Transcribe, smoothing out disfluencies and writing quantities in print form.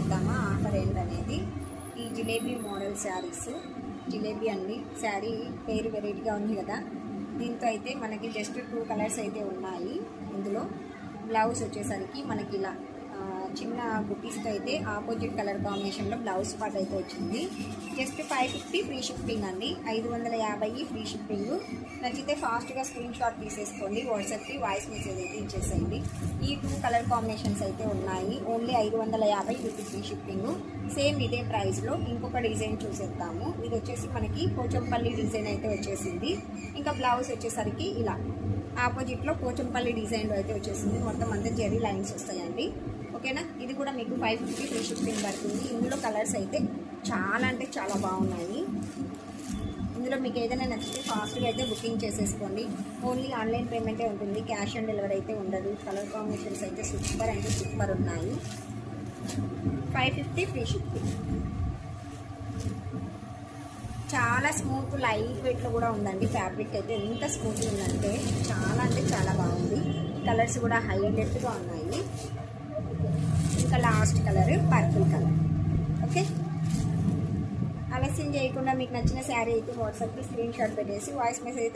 చూసేద్దామా ఆఫర్ ఏంటనేది. ఈ జిలేబీ మోడల్ శారీస్, జిలేబీ అండి శారీ పేరు వెరైటీగా ఉంది కదా. దీంతో అయితే మనకి జస్ట్ 2 కలర్స్ అయితే ఉన్నాయి. ఇందులో బ్లౌజ్ వచ్చేసరికి మనకి ఇలా చిన్న బుటీస్తో అయితే ఆపోజిట్ కలర్ కాంబినేషన్లో బ్లౌజ్ పార్ట్ అయితే వచ్చింది. జస్ట్ 550 ఫ్రీ షిప్పింగ్ అండి, 550 ఫ్రీ షిప్పింగ్. నచ్చితే ఫాస్ట్గా స్క్రీన్ షాట్ తీసేసుకోండి, వాట్సాప్కి వాయిస్ మెసేజ్ అయితే ఇచ్చేసేయండి. ఈ 2 కలర్ కాంబినేషన్స్ అయితే ఉన్నాయి. Only 550 with free shipping. Same ఇదే ప్రైస్లో ఇంకొక డిజైన్ చూసేద్దాము. ఇది వచ్చేసి మనకి పోచంపల్లి డిజైన్ అయితే వచ్చేసింది. ఇంకా బ్లౌజ్ వచ్చేసరికి ఇలా ఆపోజిట్లో పోచంపల్లి డిజైన్లో అయితే వచ్చేసింది. మొత్తం అంతా జెరీ లైన్స్ వస్తాయండి. ఓకేనా, ఇది కూడా మీకు 550 ఫ్రీ షిప్పింగ్ పడుతుంది. ఇందులో కలర్స్ అయితే చాలా అంటే చాలా బాగున్నాయి. ఇందులో మీకు ఏదైనా నచ్చితే ఫాస్ట్గా అయితే బుకింగ్ చేసేసుకోండి. ఓన్లీ ఆన్లైన్ పేమెంటే ఉంటుంది, క్యాష్ ఆన్ డెలివరీ అయితే ఉండదు. కలర్ కాంబినేషన్స్ అయితే సూపర్ అంటే సూపర్ ఉన్నాయి. 550 ఫ్రీ షిప్పింగ్. చాలా స్మూత్ లైట్ వెయిట్లో కూడా ఉందండి. ఫ్యాబ్రిక్ అయితే ఎంత స్మూత్ ఉందంటే చాలా అంటే చాలా బాగుంది. కలర్స్ కూడా హైలైట్గా ఉన్నాయి. ఇంకా last colour purple colour. Okay, ఆలస్యం చేయకుండా మీకు నచ్చిన శారీ అయితే వాట్సాప్కి స్క్రీన్ షాట్ పెట్టేసి వాయిస్ మెసేజ్ అయితే